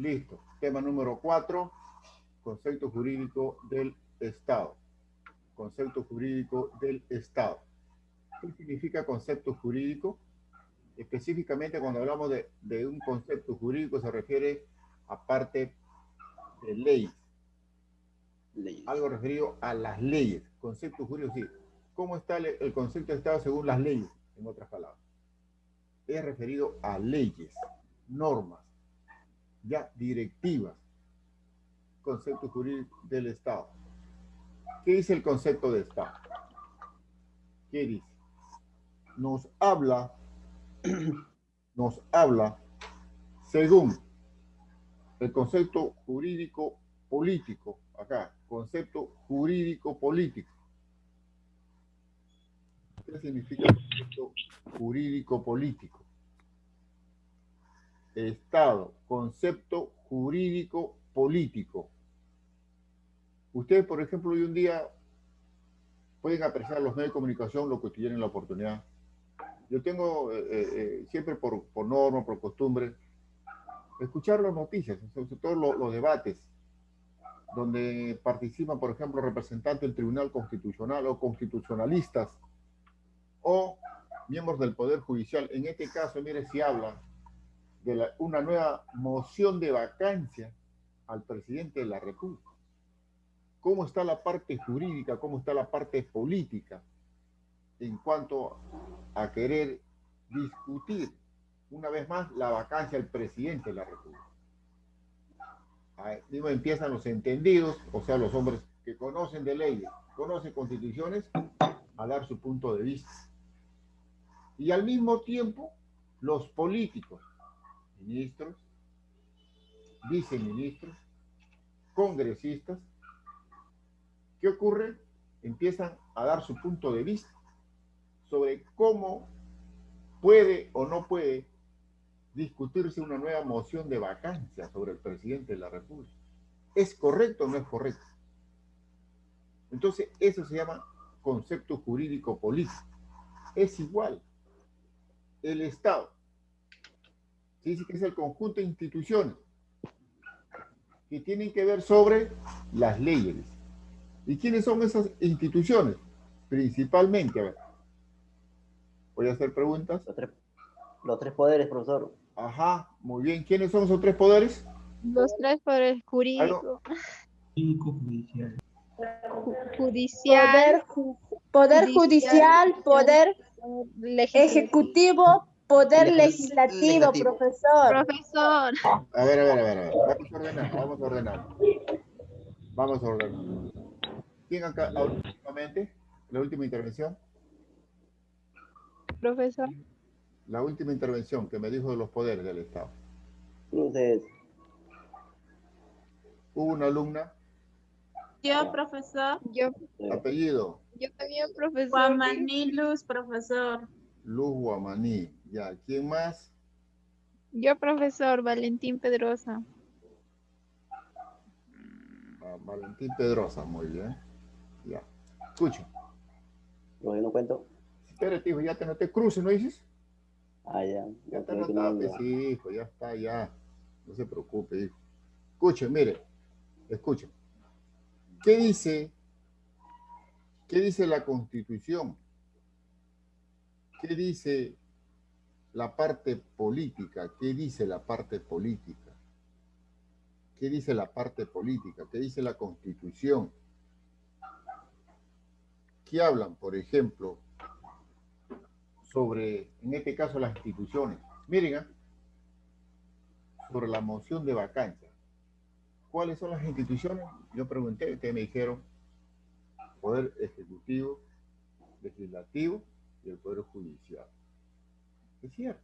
Listo. Tema número 4, concepto jurídico del Estado. Concepto jurídico del Estado. ¿Qué significa concepto jurídico? Específicamente cuando hablamos de un concepto jurídico se refiere a parte de leyes. Algo referido a las leyes. Concepto jurídico, sí. ¿Cómo está el concepto de Estado según las leyes? En otras palabras. Es referido a leyes, normas, ya directivas. Concepto jurídico del Estado. ¿Qué dice el concepto de Estado? ¿Qué dice? Nos habla según el concepto jurídico político, acá, concepto jurídico político. ¿Qué significa el concepto jurídico político? Estado, concepto jurídico político. Ustedes, por ejemplo, hoy un día pueden apreciar los medios de comunicación lo que tienen la oportunidad. Yo tengo siempre por norma, por costumbre, escuchar las noticias, sobre todo los debates, donde participan, por ejemplo, representantes del Tribunal Constitucional o constitucionalistas o miembros del Poder Judicial. En este caso, mire, si habla de una nueva moción de vacancia al presidente de la República. ¿Cómo está la parte jurídica? ¿Cómo está la parte política en cuanto a querer discutir una vez más la vacancia del presidente de la República? Ahí mismo empiezan los entendidos, o sea, los hombres que conocen de leyes, conocen constituciones, a dar su punto de vista. Y al mismo tiempo, los políticos, ministros, viceministros, congresistas, ¿qué ocurre? Empiezan a dar su punto de vista sobre cómo puede o no puede discutirse una nueva moción de vacancia sobre el presidente de la República. ¿Es correcto o no es correcto? Entonces, eso se llama concepto jurídico político. Es igual. El Estado se dice que es el conjunto de instituciones que tienen que ver sobre las leyes. ¿Y quiénes son esas instituciones? Principalmente, a ver, voy a hacer preguntas. Los tres poderes, profesor. Ajá, muy bien. ¿Quiénes son esos tres poderes? Los tres poderes jurídico, Judicial. judicial, Poder judicial, poder ejecutivo, poder legislativo, profesor. Profesor. A ver. Vamos a ordenar. ¿Quién acá últimamente? La última intervención. Profesor. La última intervención que me dijo de los poderes del Estado. Entonces, Hubo una alumna. Yo, profesor. Yo Apellido. también, profesor. Guamaní Luz, profesor. Luz Guamaní. Ya, ¿quién más? Yo, profesor Valentín Pedrosa. Valentín Pedrosa, muy bien. Ya. Escuchen. lo que no cuento. Espérate, hijo, ya te noté cruce, ¿no dices? Ah, ya. Ya te creo que notaste, no, sí, hijo, ya está, ya. No se preocupe, hijo. Escuchen, mire, escuchen. ¿Qué dice la Constitución? ¿Qué dice la parte política? ¿Qué dice la parte política? ¿Qué dice la parte política? ¿Qué dice la Constitución? ¿Qué hablan, por ejemplo, sobre, en este caso, las instituciones? Miren, sobre la moción de vacancia. ¿Cuáles son las instituciones? Yo pregunté, ustedes me dijeron Poder Ejecutivo, Legislativo y el Poder Judicial. Es cierto.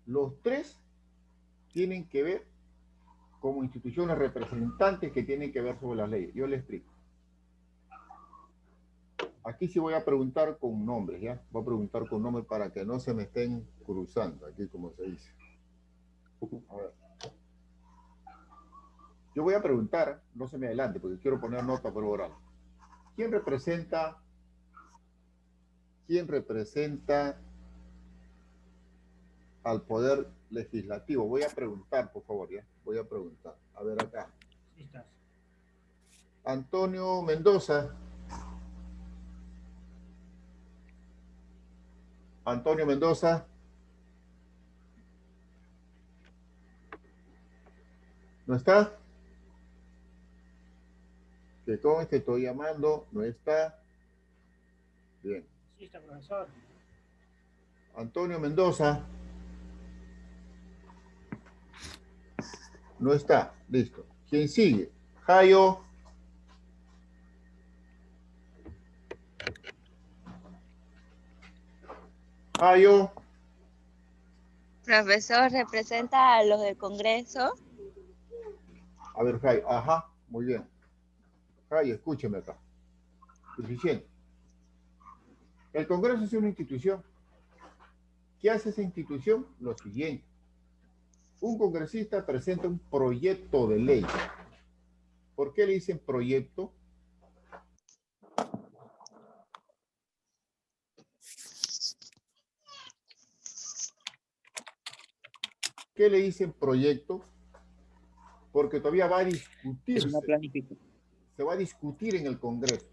Los tres tienen que ver como instituciones representantes que tienen que ver sobre las leyes. Yo les explico. Aquí sí voy a preguntar con nombres, ¿ya? Voy a preguntar con nombres para que no se me estén cruzando, aquí como se dice. A ver. Yo voy a preguntar, no se me adelante, porque quiero poner nota por oral. ¿Quién representa al Poder Legislativo? Voy a preguntar, por favor, ¿ya? Voy a preguntar. Antonio Mendoza. Antonio Mendoza. ¿No está? Que con que estoy llamando, no está. Bien. Sí, está, profesor. Antonio Mendoza. No está. Listo. ¿Quién sigue? Jayo. Jayo. Profesor, ¿representa a los del Congreso? A ver, Jayo. Ajá, muy bien. Jayo, escúcheme acá. Suficiente. El Congreso es una institución. ¿Qué hace esa institución? Lo siguiente. Un congresista presenta un proyecto de ley. ¿Por qué le dicen proyecto? ¿Qué le dicen proyecto? Porque todavía va a discutirse. Se va a discutir en el Congreso.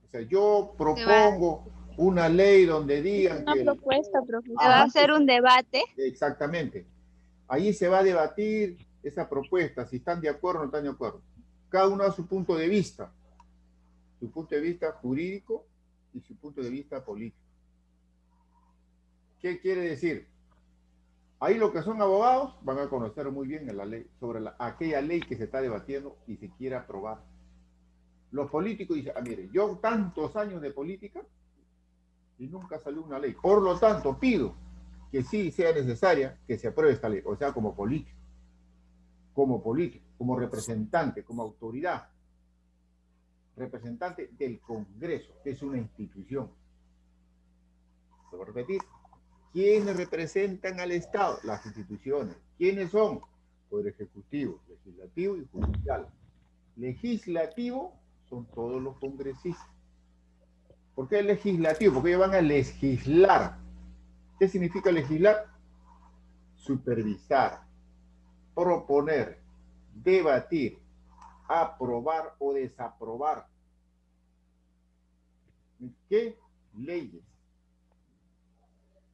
O sea, yo propongo una ley donde digan Una que... propuesta, profesor. ¿Se va a hacer un debate? Exactamente. Ahí se va a debatir esa propuesta, si están de acuerdo o no están de acuerdo. Cada uno da su punto de vista jurídico y su punto de vista político. ¿Qué quiere decir? Ahí los que son abogados van a conocer muy bien la ley, sobre aquella ley que se está debatiendo y se quiere aprobar. Los políticos dicen, mire, yo tantos años de política y nunca salió una ley. Por lo tanto, pido que sí sea necesaria que se apruebe esta ley, o sea, como político, como representante, como autoridad, representante del Congreso, que es una institución. Lo voy a repetir. ¿Quiénes representan al Estado? Las instituciones. ¿Quiénes son? Poder Ejecutivo, Legislativo y Judicial. Legislativo son todos los congresistas. ¿Por qué legislativo? Porque ellos van a legislar. ¿Qué significa legislar? Supervisar, proponer, debatir, aprobar o desaprobar. ¿Qué? Leyes.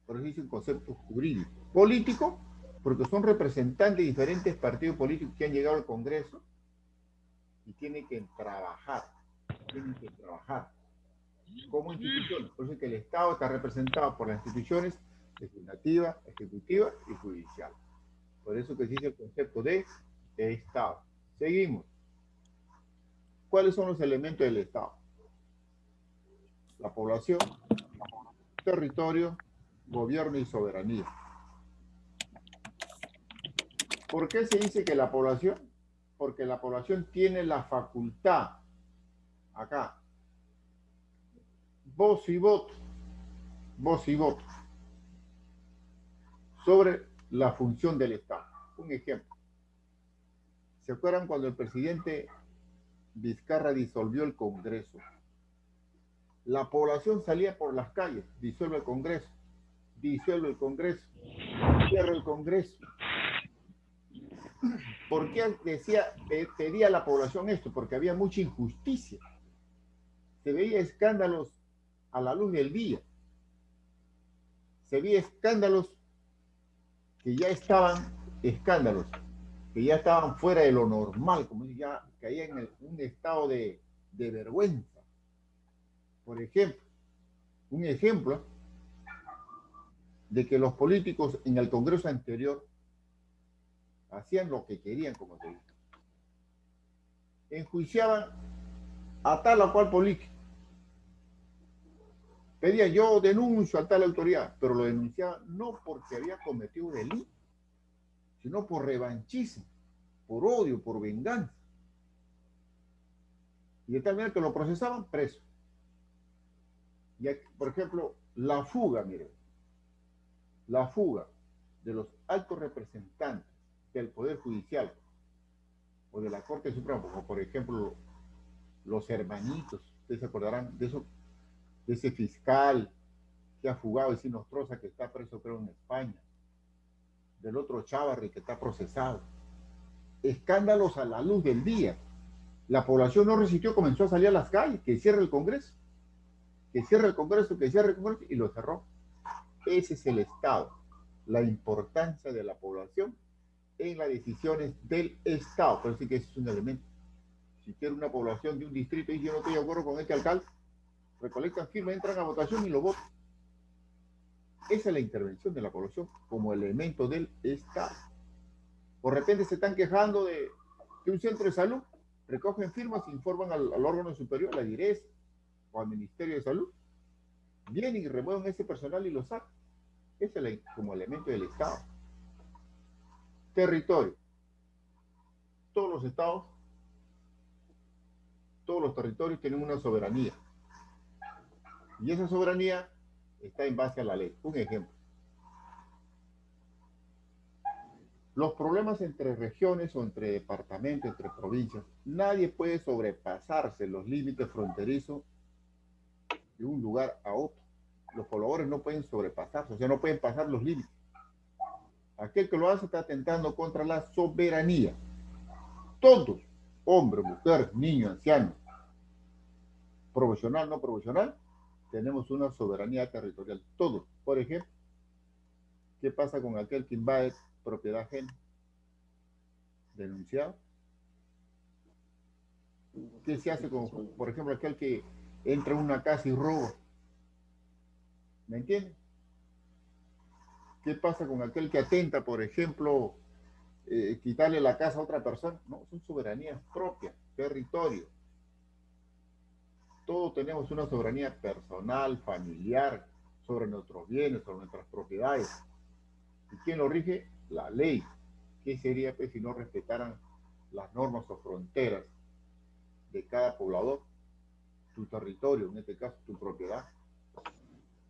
Por eso dice un concepto jurídico. Político, porque son representantes de diferentes partidos políticos que han llegado al Congreso y tienen que trabajar. Como instituciones. Por eso es que el Estado está representado por las instituciones legislativa, ejecutiva y judicial. Por eso que existe el concepto de Estado. Seguimos. ¿Cuáles son los elementos del Estado? La población, territorio, gobierno y soberanía. ¿Por qué se dice que la población? Porque la población tiene la facultad, acá, voz y voto, sobre la función del Estado. Un ejemplo. ¿Se acuerdan cuando el presidente Vizcarra disolvió el Congreso? La población salía por las calles, disuelve el Congreso, cierra el Congreso. ¿Por qué pedía la población esto? Porque había mucha injusticia. Se veía escándalos a la luz del día. Se veía escándalos que ya estaban fuera de lo normal, como si ya caían en un estado de vergüenza. Por ejemplo, un ejemplo de que los políticos en el Congreso anterior hacían lo que querían, como te digo. Enjuiciaban a tal o cual político. Pedía, yo denuncio a tal autoridad, pero lo denunciaban no porque había cometido delito, sino por revanchismo, por odio, por venganza. Y de tal manera que lo procesaban preso. Y aquí, por ejemplo, la fuga de los altos representantes del Poder Judicial o de la Corte Suprema, como por ejemplo los hermanitos, ustedes se acordarán de eso, de ese fiscal que ha fugado, ese Nostroza, que está preso creo en España, del otro Chávarri que está procesado. Escándalos a la luz del día. La población no resistió, comenzó a salir a las calles, que cierre el Congreso, que cierre el Congreso, que cierre el Congreso, y lo cerró. Ese es el Estado, la importancia de la población en las decisiones del Estado. Por eso que ese es un elemento. Si quiere una población de un distrito y yo no estoy de acuerdo con este alcalde, recolectan firmas, entran a votación y lo votan. Esa es la intervención de la población como elemento del Estado. Por repente se están quejando de un centro de salud, recogen firmas, informan al órgano superior, a la DIRES o al Ministerio de Salud, vienen y remueven ese personal y lo sacan. Ese es como elemento del Estado. Territorio. Todos los estados, todos los territorios tienen una soberanía. Y esa soberanía está en base a la ley. Un ejemplo. Los problemas entre regiones o entre departamentos, entre provincias, nadie puede sobrepasarse los límites fronterizos de un lugar a otro. Los pobladores no pueden sobrepasarse, o sea, no pueden pasar los límites. Aquel que lo hace está atentando contra la soberanía. Todos, hombre, mujer, niño, anciano, profesional, no profesional, tenemos una soberanía territorial. Todos. Por ejemplo, ¿qué pasa con aquel que invade propiedad ajena? Denunciado. ¿Qué se hace con, por ejemplo, aquel que entra en una casa y roba? ¿Me entiendes? ¿Qué pasa con aquel que atenta, por ejemplo, quitarle la casa a otra persona? No, son soberanías propias, territorio. Todos tenemos una soberanía personal, familiar, sobre nuestros bienes, sobre nuestras propiedades. ¿Y quién lo rige? La ley. ¿Qué sería pues, si no respetaran las normas o fronteras de cada poblador? Tu territorio, en este caso tu propiedad.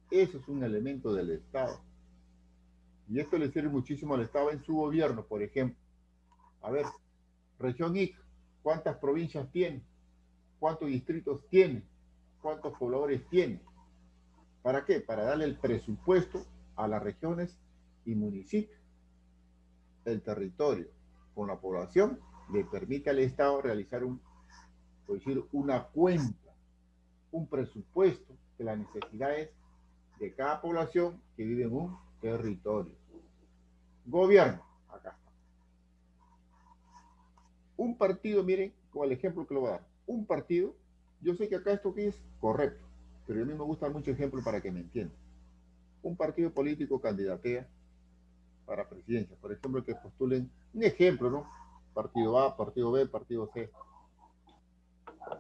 Eso es un elemento del Estado. Y esto le sirve muchísimo al Estado en su gobierno, por ejemplo. A ver, región Ica, ¿cuántas provincias tiene? ¿Cuántos distritos tiene? ¿Cuántos pobladores tiene? ¿Para qué? Para darle el presupuesto a las regiones y municipios. El territorio con la población le permite al Estado realizar una cuenta, un presupuesto de las necesidades de cada población que vive en un territorio. Gobierno, acá está. Un partido, miren, con el ejemplo que lo voy a dar. Un partido, yo sé que acá esto que es correcto, pero a mí me gusta mucho ejemplo para que me entiendan. Un partido político candidatea para presidencia, por ejemplo, que postulen un ejemplo, ¿no? Partido A, partido B, partido C.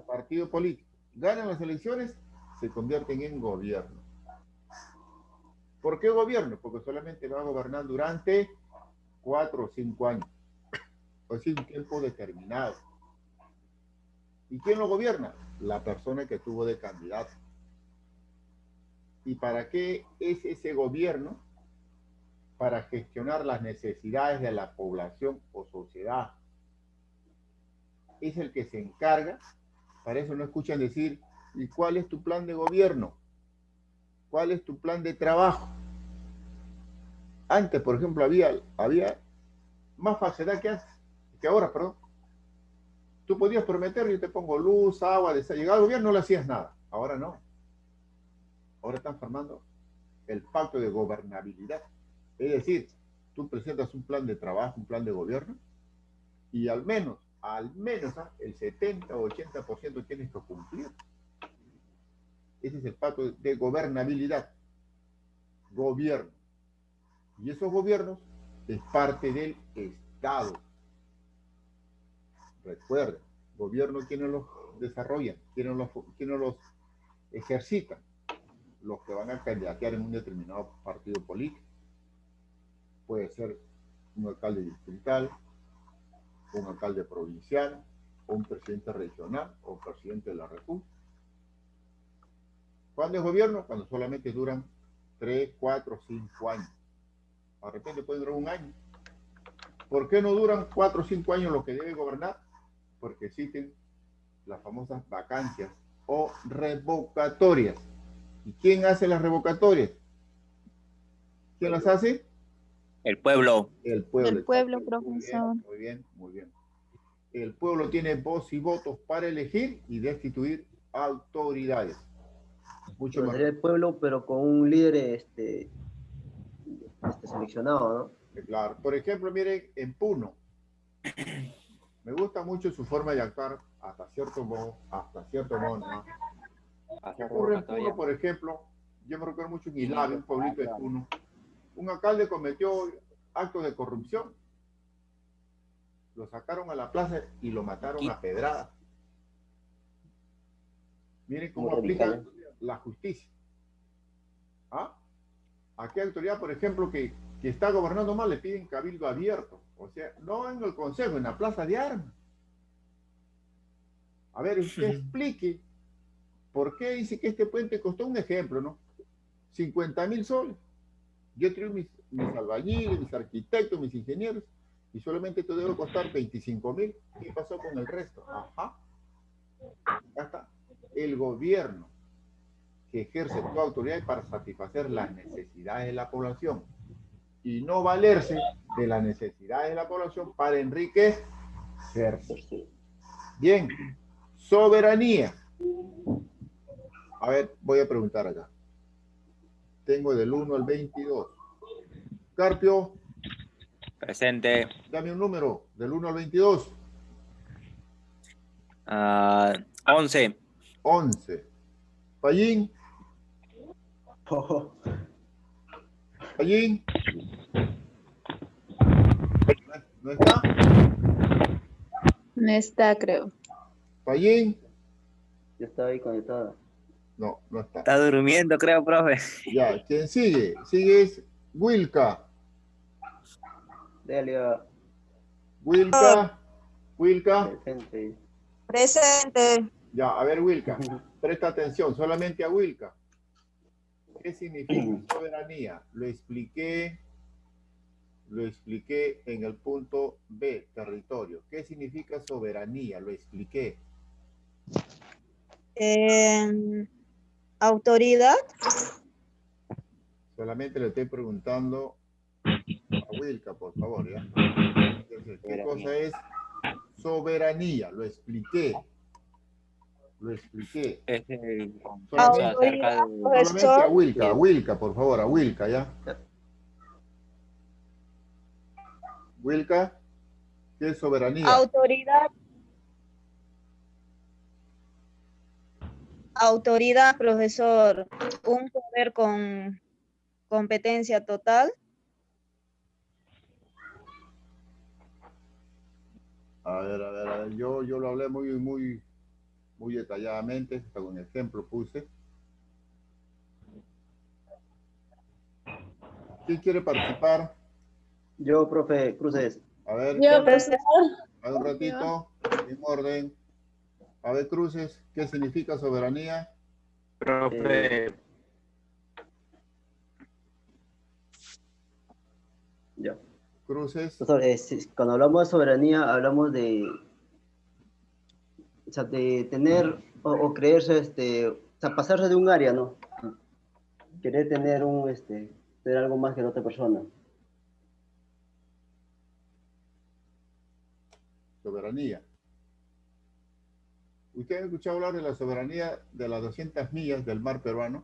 Partido político. Ganan las elecciones, se convierten en gobierno. ¿Por qué gobierno? Porque solamente va a gobernar durante 4 o 5 años. O sea, un tiempo determinado. ¿Y quién lo gobierna? La persona que tuvo de candidato. ¿Y para qué es ese gobierno? Para gestionar las necesidades de la población o sociedad. Es el que se encarga. Para eso no escuchan decir, ¿y cuál es tu plan de gobierno? ¿Cuál es tu plan de trabajo? Antes, por ejemplo, había más falsedad que ahora, perdón. Tú podías prometer, yo te pongo luz, agua, llegaba al gobierno, no le hacías nada. Ahora no. Ahora están formando el pacto de gobernabilidad. Es decir, tú presentas un plan de trabajo, un plan de gobierno, y al menos el 70 o 80% tienes que cumplir. Ese es el pacto de gobernabilidad. Gobierno. Y esos gobiernos es parte del Estado. Recuerden, gobierno, ¿quiénes los desarrollan? ¿Quiénes los ejercitan? Los que van a candidatear en un determinado partido político. Puede ser un alcalde distrital, un alcalde provincial, o un presidente regional, o presidente de la República. ¿Cuándo es gobierno? Cuando solamente duran 3, 4, 5 años. De repente puede durar un año. ¿Por qué no duran 4 o 5 años los que deben gobernar? Porque existen las famosas vacancias o revocatorias. ¿Y quién hace las revocatorias? ¿Quién las hace? El pueblo. El pueblo. El pueblo, profesor. Muy bien, muy bien. el pueblo tiene voz y votos para elegir y destituir autoridades. Mucho Sería mejor. el pueblo, pero con un líder seleccionado, Claro. Por ejemplo, miren, en Puno, me gusta mucho su forma de actuar hasta cierto modo, ¿no? ¿Qué ocurre en Puno, por ejemplo? Yo me recuerdo mucho en Ilave, un pueblito de Puno. Un alcalde cometió actos de corrupción. Lo sacaron a la plaza y lo mataron a pedradas. Miren cómo aplica la justicia. ¿Ah? ¿A qué autoridad, por ejemplo, que está gobernando mal le piden cabildo abierto? O sea, no en el consejo, en la plaza de armas. A ver, usted explique por qué dice que este puente costó, un ejemplo, ¿no? 50.000 soles. Yo traigo mis albañiles, mis arquitectos, mis ingenieros, y solamente te debo costar 25.000. ¿Qué pasó con el resto? Ajá. Acá está. El gobierno que ejerce tu autoridad para satisfacer las necesidades de la población y no valerse de las necesidades de la población para enriquecerse. Bien, soberanía. A ver, voy a preguntar acá. Tengo del 1 al 22. Carpio. Presente. Dame un número, del 1 al 22. 11. 11. Pallín. Pallín. ¿No está? No está, creo. Pallín. Yo estaba ahí conectada. No, no está. Está durmiendo, creo, profe. Ya, ¿quién sigue? Sigue es Wilka. Delia. Wilka. Wilka. Presente. Presente. Ya, a ver, Wilka. Presta atención, solamente a Wilka. ¿Qué significa soberanía? Lo expliqué en el punto B, territorio. ¿Qué significa soberanía? Lo expliqué. Autoridad. Solamente le estoy preguntando a Wilka, por favor, ¿ya? Entonces, ¿qué cosa es soberanía? Lo expliqué. Solamente a Wilka, por favor, a Wilka, ¿ya? Wilka, ¿qué es soberanía? Autoridad, profesor. Un poder con competencia total. A ver, yo lo hablé muy detalladamente, hasta un ejemplo puse. ¿Quién quiere participar? Yo, profe Cruces. A ver, Yo, profesor. a ver un ratito, en orden. A ver, Cruces, ¿qué significa soberanía? Profe. Ya. Cruces. Profesor, cuando hablamos de soberanía, hablamos de, o sea, de tener o creerse, o sea, pasarse de un área, ¿no? Querer tener tener algo más que la otra persona. Soberanía. ¿Usted ha escuchado hablar de la soberanía de las 200 millas del mar peruano?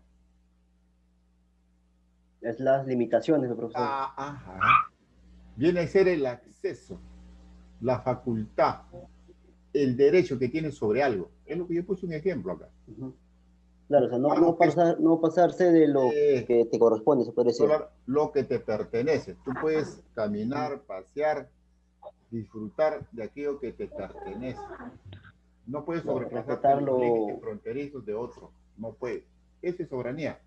Es las limitaciones, profesor. Ajá. Viene a ser el acceso, la facultad, el derecho que tiene sobre algo. Es lo que yo puse un ejemplo acá. Claro, o sea, no pasarse de lo que te corresponde, se puede decir. Lo que te pertenece. Tú puedes caminar, pasear, disfrutar de aquello que te pertenece. No puedes sobrepasar los límites fronterizos de otro. No puedes. Esa es soberanía.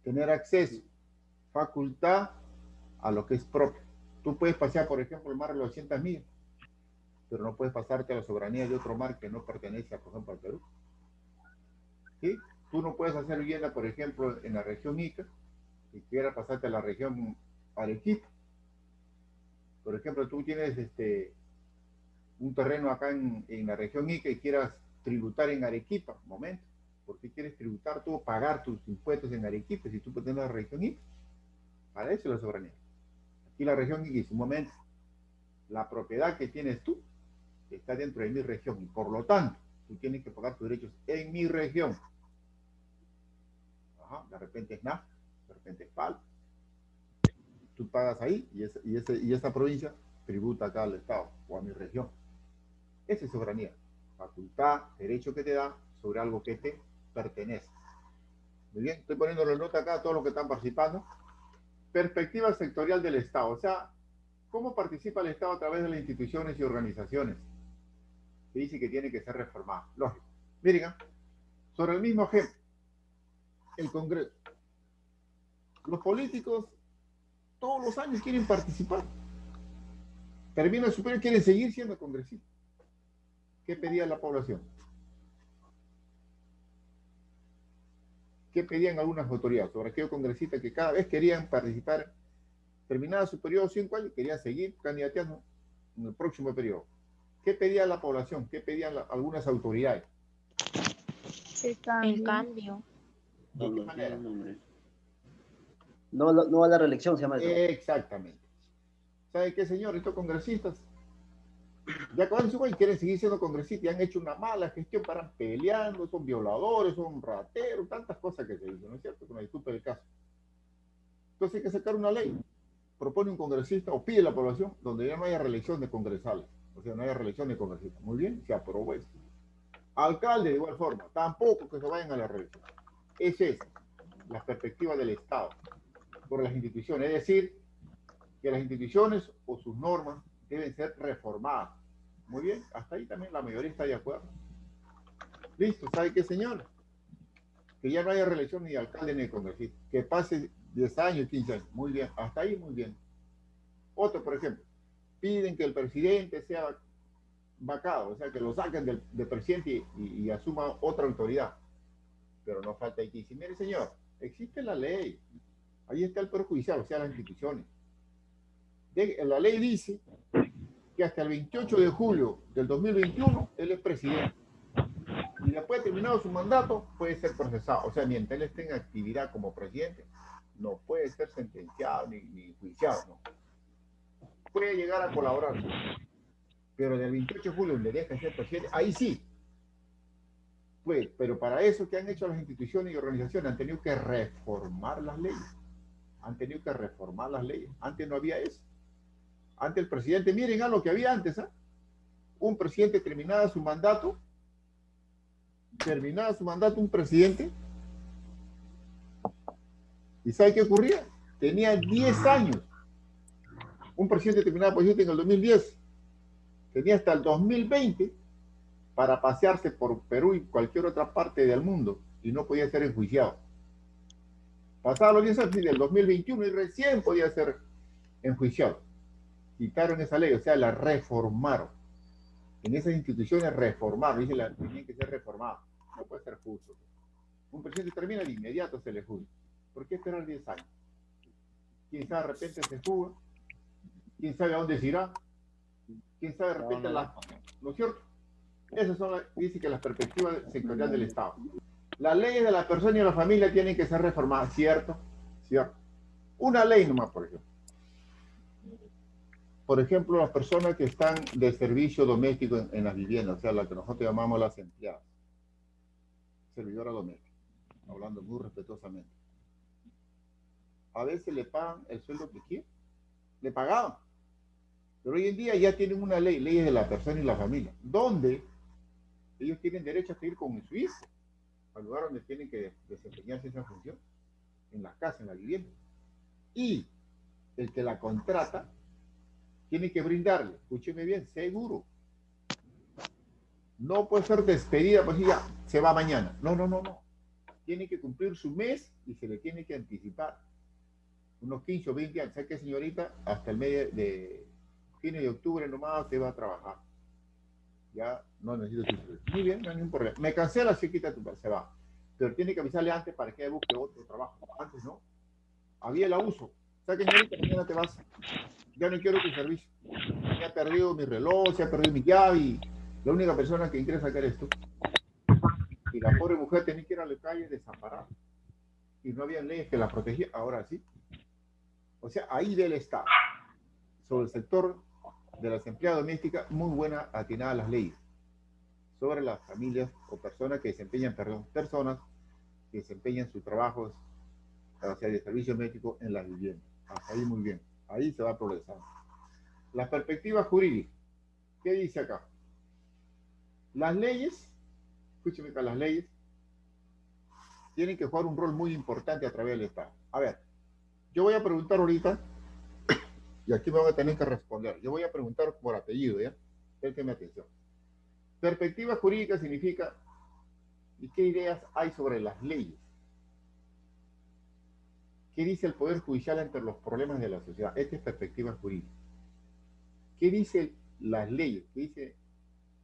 Tener acceso, facultad a lo que es propio. Tú puedes pasear, por ejemplo, el mar de los 200 millas, pero no puedes pasarte a la soberanía de otro mar que no pertenece, por ejemplo, al Perú. ¿Sí? Tú no puedes hacer vivienda, por ejemplo, en la región Ica y quieras pasarte a la región Arequipa. Por ejemplo, tú tienes un terreno acá en la región Ica y quieras tributar en Arequipa. Momento. ¿Por qué quieres tributar tú o pagar tus impuestos en Arequipa si tú perteneces a la región Ica? Para eso es la soberanía. Aquí la región Ica, un momento, la propiedad que tienes tú es está dentro de mi región y por lo tanto tú tienes que pagar tus derechos en mi región. Ajá, de repente es NAF, de repente es PAL. Tú pagas ahí y esa provincia tributa acá al Estado o a mi región. Esa es soberanía. Facultad, derecho que te da sobre algo que te pertenece. Muy bien, estoy poniéndole nota acá a todos los que están participando. Perspectiva sectorial del Estado. O sea, ¿cómo participa el Estado a través de las instituciones y organizaciones? Se dice que tiene que ser reformado. Lógico. Miren, sobre el mismo ejemplo, el Congreso. Los políticos todos los años quieren participar. Termina el superior, quieren seguir siendo congresistas. ¿Qué pedía la población? ¿Qué pedían algunas autoridades sobre aquellos congresistas que cada vez querían participar? Terminada su periodo 5 años, querían seguir candidateando en el próximo periodo. ¿Qué pedía la población? ¿Qué pedían algunas autoridades? El cambio. ¿De qué manera? No a la reelección, se llama eso. Exactamente. ¿Sabe qué, señor? Estos congresistas ya acaban su y quieren seguir siendo congresistas y han hecho una mala gestión, paran peleando, son violadores, son rateros, tantas cosas que se dicen, ¿no es cierto? Que no disculpe el caso. Entonces hay que sacar una ley. Propone un congresista o pide la población donde ya no haya reelección de congresales. O sea, no haya reelección de congresistas. Muy bien, se aprobó eso. Alcalde, de igual forma, tampoco que se vayan a la reelección. Esa es la perspectiva del Estado por las instituciones. Es decir, que las instituciones o sus normas deben ser reformadas. Muy bien, hasta ahí también la mayoría está de acuerdo. Listo, ¿sabe qué, señor? Que ya no haya reelección ni de alcalde ni de congresista. Que pase 10 años, 15 años. Muy bien, hasta ahí muy bien. Otro, por ejemplo, piden que el presidente sea vacado, o sea, que lo saquen del presidente y asuma otra autoridad. Pero no falta ahí que decir, mire, señor, existe la ley. Ahí está el Poder Judicial, o sea, las instituciones. La ley dice que hasta el 28 de julio del 2021 él es presidente. Y después de terminado su mandato puede ser procesado. O sea, mientras él esté en actividad como presidente, no puede ser sentenciado ni juiciado. No. Puede llegar a colaborar. Pero del 28 de julio, donde deja de ser presidente, ahí sí. Pues, pero para eso, ¿qué han hecho las instituciones y organizaciones? Han tenido que reformar las leyes. Han tenido que reformar las leyes. Antes no había eso. Antes el presidente, miren a lo que había antes, ¿eh? Un presidente terminaba su mandato, un presidente, ¿y sabe qué ocurría? Tenía 10 años. Un presidente terminaba presidente en el 2010, tenía hasta el 2020 para pasearse por Perú y cualquier otra parte del mundo y no podía ser enjuiciado. Pasaban los 10 años del 2021 y recién podía ser enjuiciado. Quitaron esa ley, o sea, la reformaron. En esas instituciones reformaron, dice la tenían que ser reformadas. No puede ser justo. Un presidente termina de inmediato, se le juzga. ¿Por qué esperar 10 años? ¿Quién sabe, de repente se fuga? ¿Quién sabe a dónde se irá? ¿Quién sabe, de repente ¿no es cierto? Esas son, dice que las perspectivas sectoriales del Estado. Las leyes de la persona y de la familia tienen que ser reformadas, ¿cierto? ¿Cierto? Una ley nomás, por ejemplo. Por ejemplo, las personas que están de servicio doméstico en las viviendas, o sea, las que nosotros llamamos las empleadas. Servidora doméstica, hablando muy respetuosamente. A veces le pagan el sueldo que quieren. Le pagaban. Pero hoy en día ya tienen una ley, leyes de la persona y la familia, donde ellos tienen derecho a seguir con su hijo, al lugar donde tienen que desempeñarse esa función, en la casa, en la vivienda. Y el que la contrata tiene que brindarle, escúcheme bien, seguro. No puede ser despedida, pues ya, se va mañana. No. Tiene que cumplir su mes y se le tiene que anticipar. Unos 15 o 20 años. ¿Sabe qué, señorita? Hasta el mes de fines de octubre nomás usted va a trabajar. Ya no necesito su servicio. Muy bien, no hay ningún problema. Me cancela, se quita se va. Pero tiene que avisarle antes para que busque otro trabajo. Antes no. Había el abuso. ¿Sabe qué, señorita? Mañana te vas. Ya no quiero tu servicio. Se ha perdido mi reloj, se ha perdido mi llave y la única persona que quiere sacar esto. Y la pobre mujer tenía que ir a la calle desamparada. Y no había leyes que la protegían. Ahora sí. O sea, ahí del Estado. Sobre el sector de las empleadas domésticas, muy buena atinada a las leyes sobre las familias o personas que desempeñan, personas que desempeñan sus trabajos, o sea, de servicio médico en las viviendas. Hasta ahí muy bien. Ahí se va progresando. La perspectiva jurídica. ¿Qué dice acá? Las leyes, escúcheme acá, las leyes tienen que jugar un rol muy importante a través del Estado. A ver, yo voy a preguntar ahorita, y aquí me van a tener que responder. Yo voy a preguntar por apellido, ¿ya? Présteme atención. Perspectiva jurídica significa, ¿y qué ideas hay sobre las leyes? ¿Qué dice el Poder Judicial ante los problemas de la sociedad? Esta es perspectiva jurídica. ¿Qué dicen las leyes? ¿Qué dicen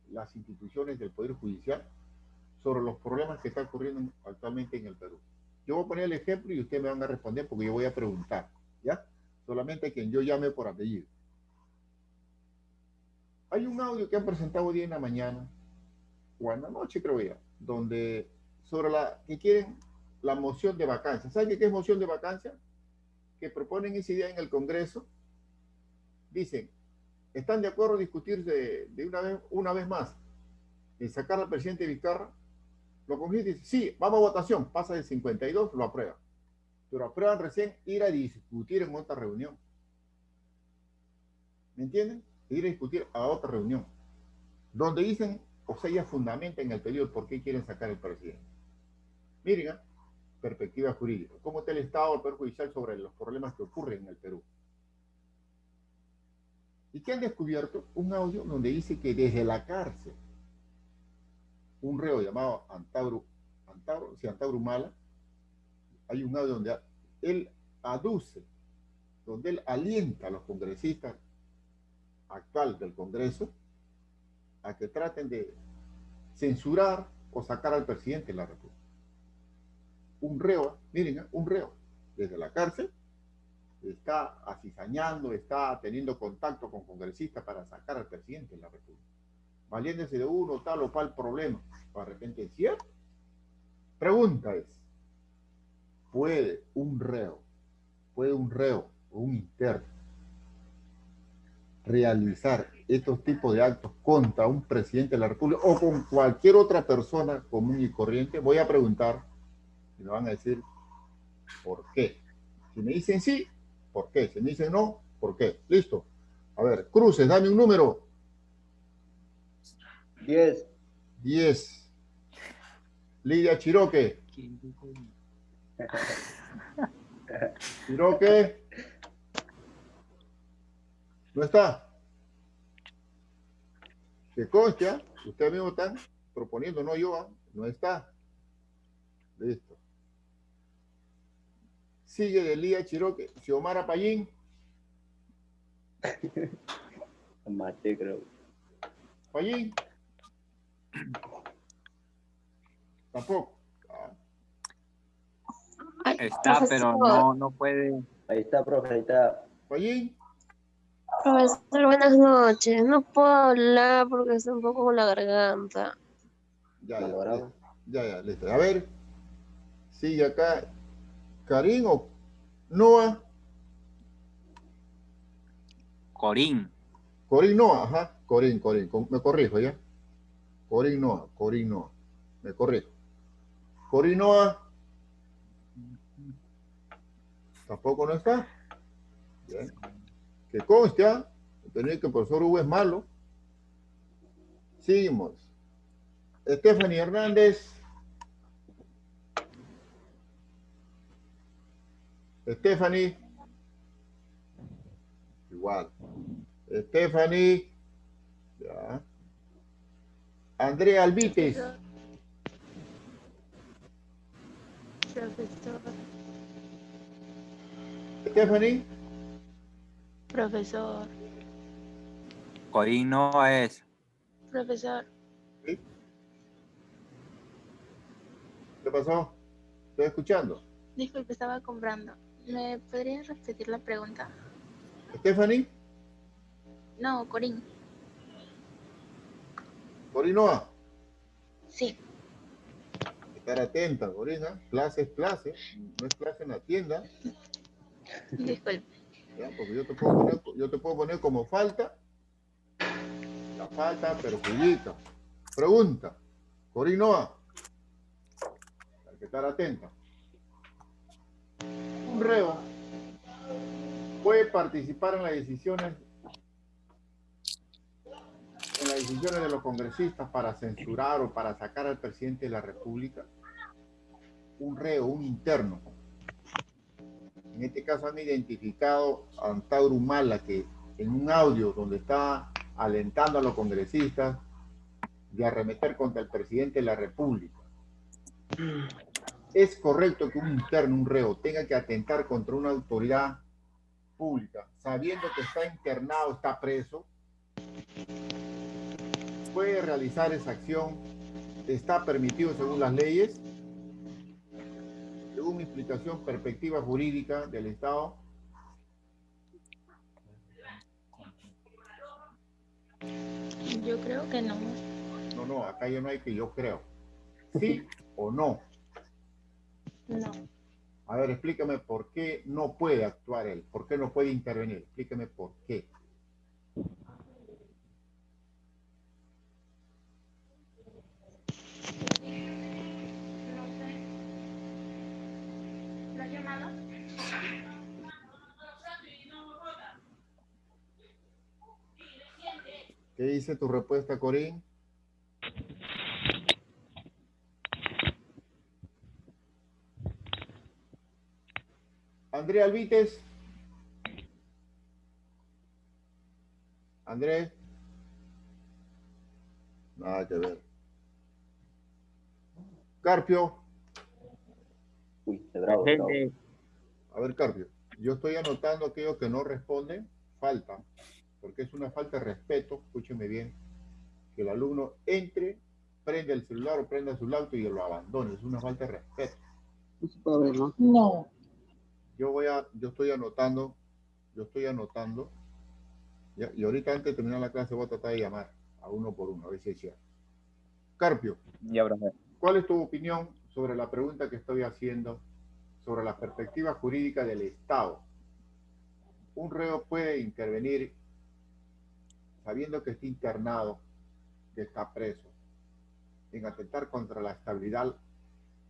las instituciones del Poder Judicial sobre los problemas que están ocurriendo actualmente en el Perú? Yo voy a poner el ejemplo y ustedes me van a responder porque yo voy a preguntar, ¿ya? Solamente quien yo llame por apellido. Hay un audio que han presentado hoy día en la mañana, o en la noche creo ya, donde sobre que quieren la moción de vacancia. ¿Saben qué es moción de vacancia? Que proponen esa idea en el Congreso. Dicen, ¿están de acuerdo a discutir de una vez más de sacar al presidente Vizcarra? Lo Congreso dice, sí, vamos a votación, pasa de 52, lo aprueban. Pero aprueban recién ir a discutir en otra reunión. ¿Me entienden? Ir a discutir a otra reunión. Donde dicen, o sea, ya fundamentan el periodo por qué quieren sacar al presidente. Miren, perspectiva jurídica. ¿Cómo está el Estado, el Poder Judicial sobre los problemas que ocurren en el Perú? ¿Y qué han descubierto? Un audio donde dice que desde la cárcel, un reo llamado Antauro Humala, hay un audio donde él aduce, donde él alienta a los congresistas actuales del Congreso a que traten de censurar o sacar al presidente de la República. Un reo, miren, un reo, desde la cárcel, está acizañando, está teniendo contacto con congresistas para sacar al presidente de la República. Valiéndose de uno, tal o cual problema. De repente es cierto. Pregunta es, ¿puede un reo o un interno realizar estos tipos de actos contra un presidente de la República o con cualquier otra persona común y corriente? Voy a preguntar y me van a decir por qué. Si me dicen sí, ¿por qué? Si me dicen no, ¿por qué? Listo. A ver, Cruces, dame un número. 10. 10. Lidia Chiroque. Chiroque. ¿No está? Que conste, ustedes mismos están proponiendo, no yo, no está. Listo. Sigue de Lidia Chiroque. Xiomara Payín. Maté, creo. Payín. Tampoco. Está, pero no puede. Ahí está, profe, ahí está. Payín. Profesor, buenas noches. No puedo hablar porque estoy un poco con la garganta. Ya, listo. A ver, sigue acá. Karim o Noah. Corín. Corín Noah, ajá. Corín. Me corrijo, ¿ya? Corín Noah. Me corrijo. Corín Noah. Tampoco no está. Bien. Que conste, tenía que el profesor Hugo es malo. Seguimos. Stephanie Hernández. Stephanie. Igual. Stephanie. Ya. Andrea Albites. Profesor. Stephanie. Profesor. Corín no es. Profesor. ¿Sí? ¿Qué pasó? Estoy escuchando. Disculpe, estaba comprando. ¿Me podría repetir la pregunta? Stephanie. No, Corín. Corinoa. Sí. Estar atenta, Corina. Clase es clase. No es clase en la tienda. Disculpe. ¿Ya? Porque yo te puedo poner como falta falta perjudica. Pregunta, Corinoa, hay que estar atenta. Un reo puede participar en las decisiones de los congresistas para censurar o para sacar al presidente de la República. Un reo, un interno. En este caso han identificado a Antauro Humala, que en un audio donde está alentando a los congresistas de arremeter contra el presidente de la República. ¿Es correcto que un interno, un reo, tenga que atentar contra una autoridad pública, sabiendo que está internado, está preso? ¿Puede realizar esa acción? ¿Está permitido según las leyes? Según mi explicación, perspectiva jurídica del Estado. Yo creo que no. No, acá ya no hay que yo creo. ¿Sí o no? No. A ver, explícame por qué no puede actuar él, por qué no puede intervenir. Explícame por qué. ¿La llamada? ¿Qué dice tu respuesta, Corín? Andrés Alvites. Andrés. Nada que ver. Carpio. Uy, qué bravo, bravo. A ver, Carpio. Yo estoy anotando aquellos que no responden. Falta. Porque es una falta de respeto. Escúcheme bien. Que el alumno entre, prende el celular o prenda su auto y lo abandone. Es una falta de respeto. No se puede ver, ¿no? No. Yo estoy anotando, y ahorita antes de terminar la clase voy a tratar de llamar a uno por uno, a ver si es cierto. Carpio, Ya, profe. ¿cuál es tu opinión sobre la pregunta que estoy haciendo sobre la perspectiva jurídica del Estado? Un reo puede intervenir sabiendo que está internado, que está preso, en atentar contra la estabilidad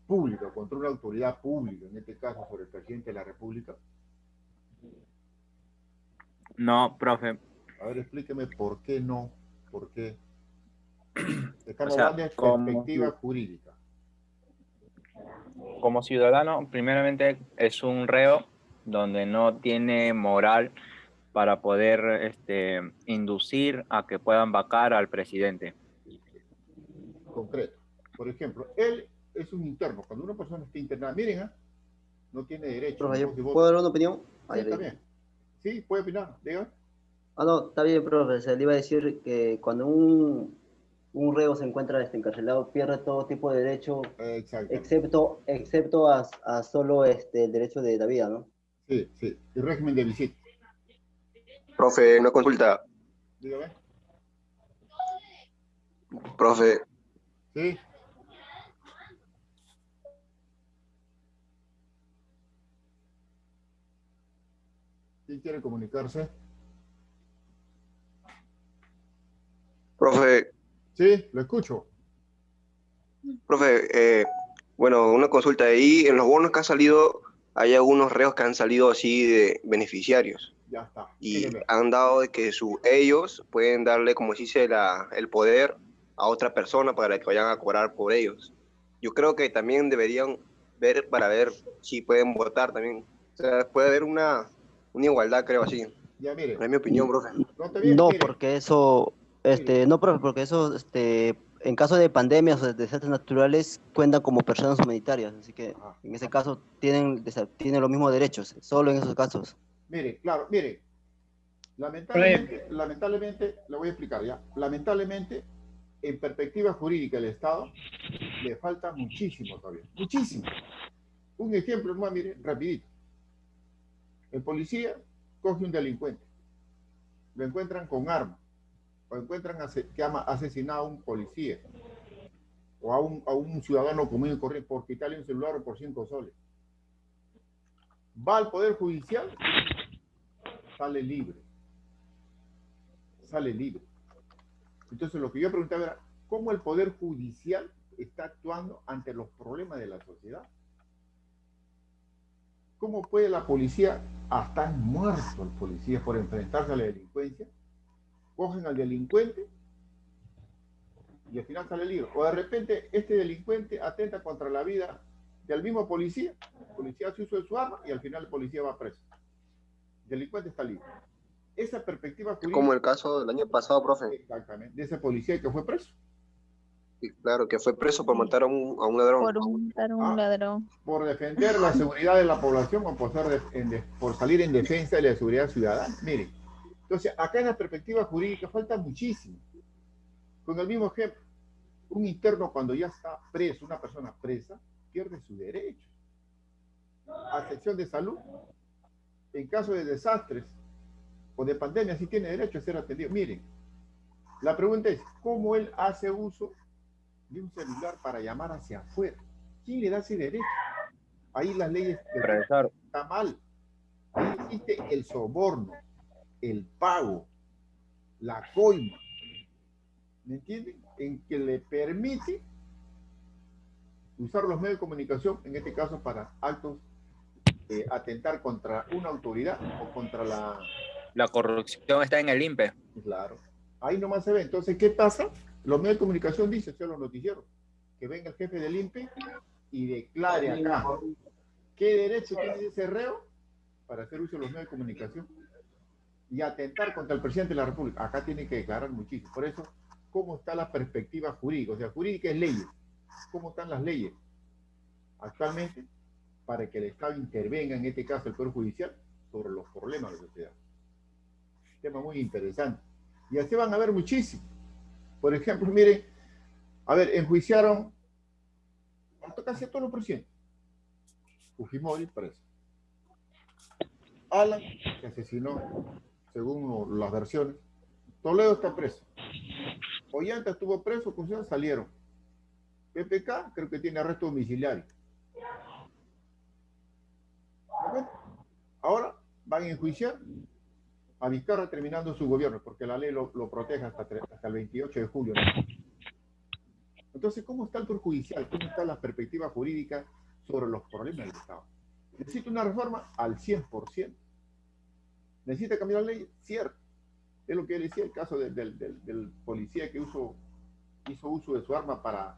pública, contra una autoridad pública, en este caso sobre el presidente de la República. No, profe. A ver, explíqueme por qué no, por qué. Estamos O sea, hablando de perspectiva jurídica. Como ciudadano, primeramente es un reo donde no tiene moral para poder inducir a que puedan vacar al presidente. Concreto. Por ejemplo, él es un interno. Cuando una persona está internada, miren, no tiene derecho. Profe, No, si ¿puedo dar una opinión? sí, está bien. Sí, puede opinar, diga. No, está bien, profe. Se le iba a decir que cuando un reo se encuentra encarcelado, pierde todo tipo de derecho, excepto a solo el derecho de la vida, ¿no? Sí, sí. El régimen de visita. Profe, una consulta. Dígame. Profe. Sí. ¿Quién quiere comunicarse? Profe. Sí, lo escucho. Profe, bueno, una consulta. Ahí en los bonos que han salido, hay algunos reos que han salido así de beneficiarios. Ya está. Y han dado de que ellos pueden darle, como se dice, el poder a otra persona para que vayan a cobrar por ellos. Yo creo que también deberían ver para ver si pueden votar también. O sea, puede haber una igualdad, creo así. Ya, mire. Es mi opinión, profe. No, porque eso, no, profe, porque eso, en caso de pandemias o de desastres naturales, cuentan como personas humanitarias. Así que, en ese caso, tienen los mismos derechos, solo en esos casos. Mire, claro, mire. Lamentablemente, le voy a explicar ya. Lamentablemente, en perspectiva jurídica del Estado, le falta muchísimo todavía. Muchísimo. Un ejemplo más, mire, rapidito. El policía coge un delincuente. Lo encuentran con arma. O encuentran que ha asesinado a un policía. O a un ciudadano común y corriente por quitarle un celular o por 5 soles. Va al Poder Judicial, sale libre. Sale libre. Entonces, lo que yo preguntaba era, ¿cómo el Poder Judicial está actuando ante los problemas de la sociedad? ¿Cómo puede la policía, hasta muerto el policía por enfrentarse a la delincuencia? Cogen al delincuente y al final sale libre. O de repente este delincuente atenta contra la vida del mismo policía. El policía hace uso de su arma y al final el policía va preso. El delincuente está libre. Esa perspectiva jurídica... Como el caso del año pasado, profe. Exactamente, de ese policía que fue preso. Sí, claro, que fue preso por matar a un ladrón. Por matar a un ladrón. Por defender la seguridad de la población o por salir en defensa de la seguridad ciudadana. Miren, entonces acá en la perspectiva jurídica falta muchísimo. Con el mismo ejemplo, un interno cuando ya está preso, una persona presa, pierde sus derechos. A excepción de salud, en caso de desastres o de pandemia, sí tiene derecho a ser atendido. Miren, la pregunta es, ¿cómo él hace uso de un celular para llamar hacia afuera? ¿Quién le da ese derecho? Ahí las leyes está mal. Ahí existe el soborno, el pago, la coima. ¿Me entienden? En que le permite usar los medios de comunicación, en este caso para actos, atentar contra una autoridad o contra la... La corrupción está en el INPE. Claro. Ahí nomás se ve. Entonces, ¿qué pasa? Los medios de comunicación dicen, son los noticieros, que venga el jefe del INPE y declare acá qué derecho tiene ese reo para hacer uso de los medios de comunicación y atentar contra el presidente de la República. Acá tiene que declarar muchísimo. Por eso, ¿cómo está la perspectiva jurídica? O sea, jurídica es leyes. ¿Cómo están las leyes actualmente para que el Estado intervenga, en este caso el Poder Judicial, sobre los problemas de la sociedad? Tema muy interesante. Y así van a ver muchísimo. Por ejemplo, miren, a ver, enjuiciaron casi a todos los presidentes. Fujimori preso. Alan, que asesinó, según las versiones. Toledo está preso. Ollanta estuvo preso, salieron. PPK creo que tiene arresto domiciliario. Ahora van a enjuiciar a Vizcarra terminando su gobierno, porque la ley lo protege hasta el 28 de julio. ¿No? Entonces, ¿cómo está el Poder Judicial? ¿Cómo está la perspectiva jurídica sobre los problemas del Estado? ¿Necesita una reforma? Al 100%. ¿Necesita cambiar la ley? Cierto. Es lo que él decía, el caso del policía que hizo uso de su arma para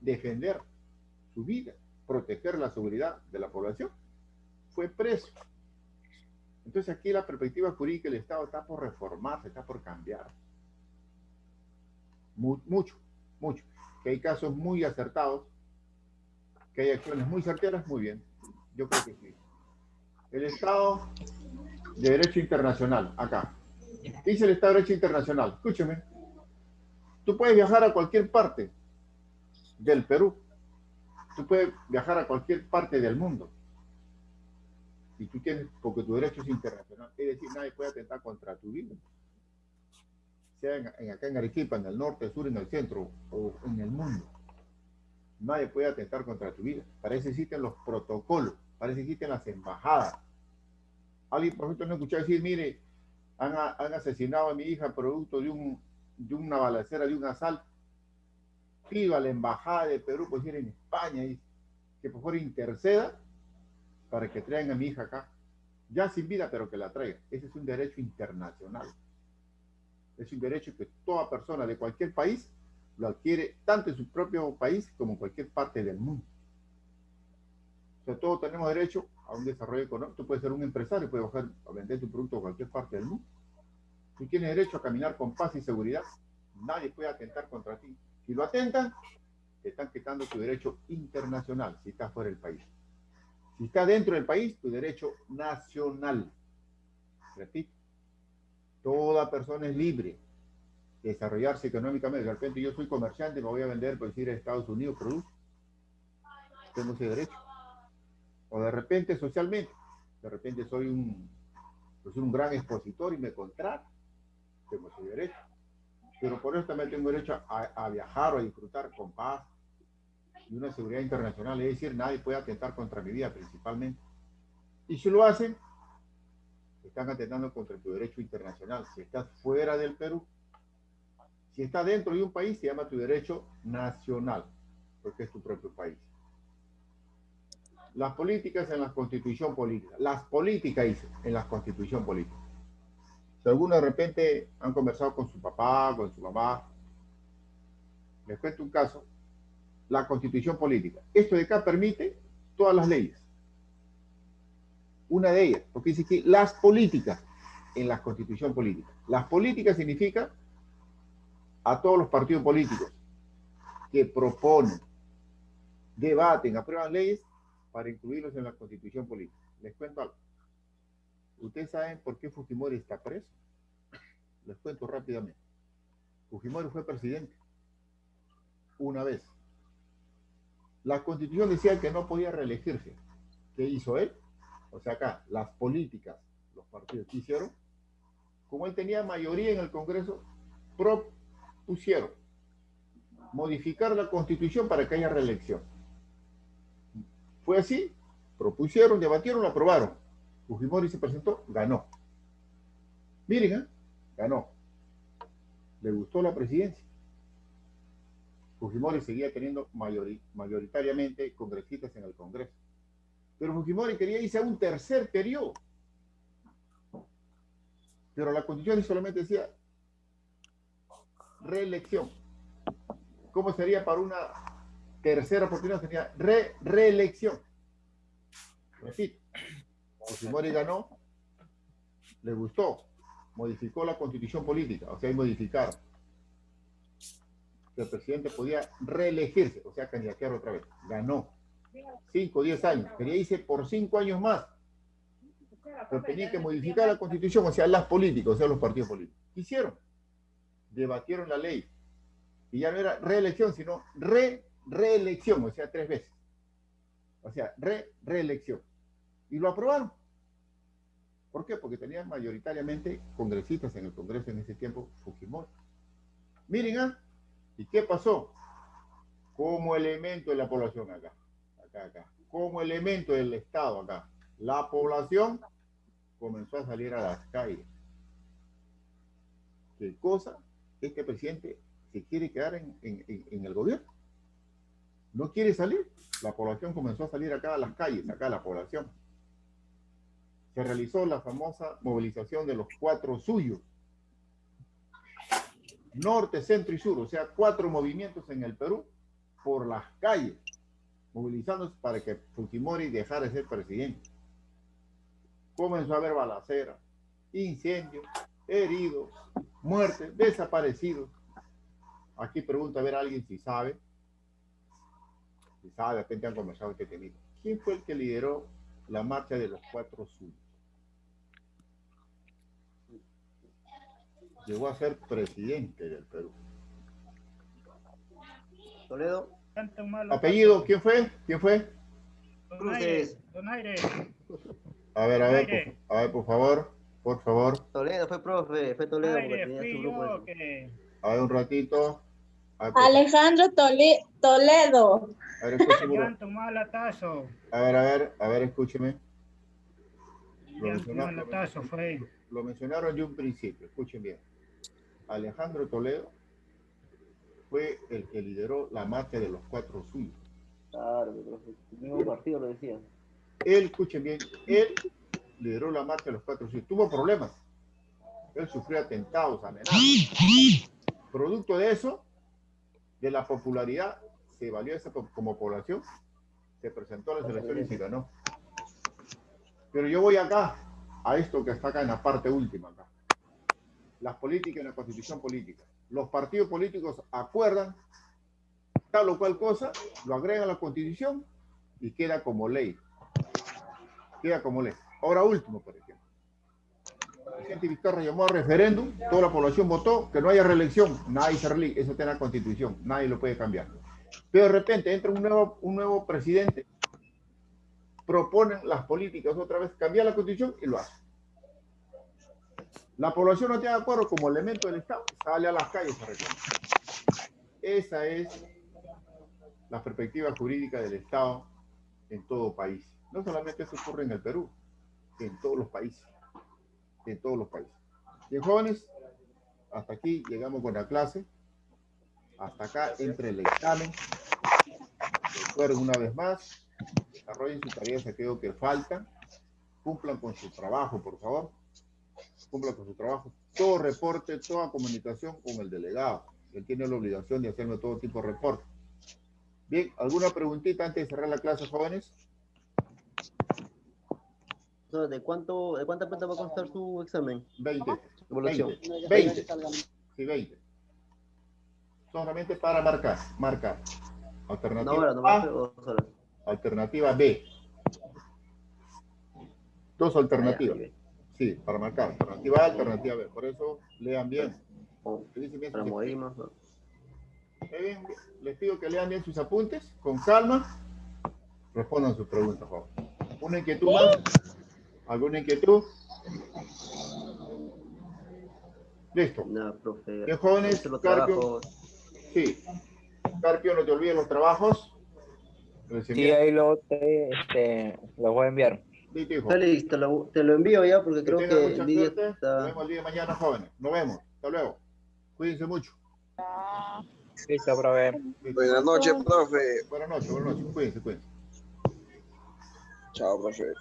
defender su vida, proteger la seguridad de la población. Fue preso. Entonces aquí la perspectiva jurídica del Estado está por reformarse, está por cambiar. Mucho. Que hay casos muy acertados, que hay acciones muy certeras, muy bien. Yo creo que sí. El Estado de Derecho Internacional, acá. Dice el Estado de Derecho Internacional, escúcheme, tú puedes viajar a cualquier parte del Perú, tú puedes viajar a cualquier parte del mundo, y tú tienes, porque tu derecho es internacional, es decir, nadie puede atentar contra tu vida, sea acá en Arequipa, en el norte, el sur, en el centro, o en el mundo. Nadie puede atentar contra tu vida. Para eso existen los protocolos, para eso existen las embajadas. Alguien, por ejemplo, no escuchó decir, mire, han asesinado a mi hija producto de una balacera, de un asalto. Pido a la embajada de Perú, pues ir en España, y que por favor interceda para que traigan a mi hija acá, ya sin vida, pero que la traigan. Ese es un derecho internacional. Es un derecho que toda persona de cualquier país lo adquiere, tanto en su propio país como en cualquier parte del mundo. O sea, todos tenemos derecho a un desarrollo económico. Tú puedes ser un empresario, puedes bajar a vender tu producto a cualquier parte del mundo. Tú tienes derecho a caminar con paz y seguridad. Nadie puede atentar contra ti. Si lo atentan, te están quitando tu derecho internacional si estás fuera del país. Si estás dentro del país, tu derecho nacional. Repito, toda persona es libre de desarrollarse económicamente. De repente yo soy comerciante, me voy a vender, por decir, a Estados Unidos, producto. Tengo ese derecho. O de repente socialmente, de repente soy un gran expositor y me contrato. Tengo ese derecho. Pero por eso también tengo derecho a viajar o a disfrutar con paz y una seguridad internacional. Es decir, nadie puede atentar contra mi vida principalmente. Y si lo hacen, están atentando contra tu derecho internacional. Si estás fuera del Perú, Si está dentro de un país, se llama tu derecho nacional, porque es tu propio país. Las políticas en la constitución política. Las políticas, dice, en la constitución política. Si algunos de repente han conversado con su papá, con su mamá, les cuento un caso. La constitución política. Esto de acá permite todas las leyes. Una de ellas, porque dice que las políticas en la constitución política. Las políticas significa a todos los partidos políticos que proponen, debaten, aprueban leyes para incluirlos en la constitución política. Les cuento algo. ¿Ustedes saben por qué Fujimori está preso? Les cuento rápidamente. Fujimori fue presidente una vez. La constitución decía que no podía reelegirse. ¿Qué hizo él? O sea, acá, las políticas, los partidos que hicieron, como él tenía mayoría en el Congreso, propusieron modificar la constitución para que haya reelección. Fue así, propusieron, debatieron, lo aprobaron. Fujimori se presentó, ganó. Miren, ganó. Le gustó la presidencia. Fujimori seguía teniendo mayoritariamente congresistas en el Congreso. Pero Fujimori quería irse a un tercer periodo. Pero la Constitución solamente decía reelección. ¿Cómo sería para una tercera oportunidad? Sería reelección. Repito, Fujimori ganó, le gustó, modificó la Constitución política, o sea, modificar. El presidente podía reelegirse, o sea, candidatear otra vez. Ganó. 5 o 10 años. Quería irse por 5 años más. Pero tenía que modificar la Constitución, o sea, las políticas, o sea, los partidos políticos. Hicieron. Debatieron la ley. Y ya no era reelección, sino reelección, o sea, 3 veces. O sea, reelección. Y lo aprobaron. ¿Por qué? Porque tenían mayoritariamente congresistas en el Congreso en ese tiempo, Fujimori. Miren, ¿y qué pasó? Como elemento de la población acá. Como elemento del Estado acá. La población comenzó a salir a las calles. ¿Qué cosa? Este presidente se quiere quedar en el gobierno. No quiere salir. La población comenzó a salir acá a las calles, acá la población. Se realizó la famosa movilización de los 4 suyos. Norte, centro y sur, o sea, 4 movimientos en el Perú por las calles, movilizándose para que Fujimori dejara de ser presidente. Comenzó a haber balaceras, incendios, heridos, muertes, desaparecidos. Aquí pregunta a ver a alguien si sabe. Si sabe, de repente han conversado este tema. ¿Quién fue el que lideró la marcha de los 4 suyos? Llegó a ser presidente del Perú. Toledo. ¿Apellido? ¿Quién fue? ¿Quién fue? Donaire. A ver, por favor. Por favor. Toledo, fue profe, fue Toledo. Donaire, fui yo que... A ver, un ratito. Alejandro Toledo. A ver, escúcheme. Llanto Malatazo. A ver, escúcheme. Lo mencionaron de un principio, escuchen bien. Alejandro Toledo fue el que lideró la marcha de los 4 suyos. Claro, profe, el mismo partido lo decía. Él, escuchen bien, él lideró la marcha de los 4 suyos. Tuvo problemas. Él sufrió atentados, amenazas. Producto de eso, de la popularidad, se valió esa como población, se presentó a las elecciones y ganó. Pero yo voy acá, a esto que está acá en la parte última acá. Las políticas en la constitución política. Los partidos políticos acuerdan tal o cual cosa, lo agregan a la constitución y queda como ley. Queda como ley. Ahora último, por ejemplo. El presidente Vizcarra llamó a referéndum, toda la población votó que no haya reelección, nadie se reelige, eso está en la constitución, nadie lo puede cambiar. Pero de repente entra un nuevo presidente, proponen las políticas otra vez, cambiar la constitución y lo hace. La población no está de acuerdo como elemento del Estado, sale a las calles a reclamar. Esa es la perspectiva jurídica del Estado en todo país. No solamente eso ocurre en el Perú, en todos los países. En todos los países. Bien, jóvenes, hasta aquí llegamos con la clase. Hasta acá entre el examen. Recuerden una vez más, desarrollen sus tareas aquello que faltan, cumplan con su trabajo, por favor. Cumplan con su trabajo. Todo reporte, toda comunicación con el delegado. Él tiene la obligación de hacerme todo tipo de reporte. Bien, ¿alguna preguntita antes de cerrar la clase, jóvenes? ¿De cuánta plata va a costar su examen? 20. Evaluación. 20. Sí, 20. Solamente para marcar. Alternativa A, alternativa B. Dos alternativas. Sí, para marcar. Alternativa A, alternativa B. Por eso lean bien. Para morir más. Bien, les pido que lean bien sus apuntes, con calma. Respondan sus preguntas, por favor. ¿Una inquietud más? ¿Alguna inquietud? Listo. No, profe. Bien, jóvenes, Carpio. Sí. Carpio, no te olvides los trabajos. Sí, ahí los voy a enviar. Sí, hijo. Félix, te lo envío ya porque creo que mucha Lidia suerte. está... Nos vemos el día de mañana, jóvenes. Nos vemos. Hasta luego. Cuídense mucho. Listo, profe. Buenas noches, profe. Buenas noches. Cuídense. Chao, profe.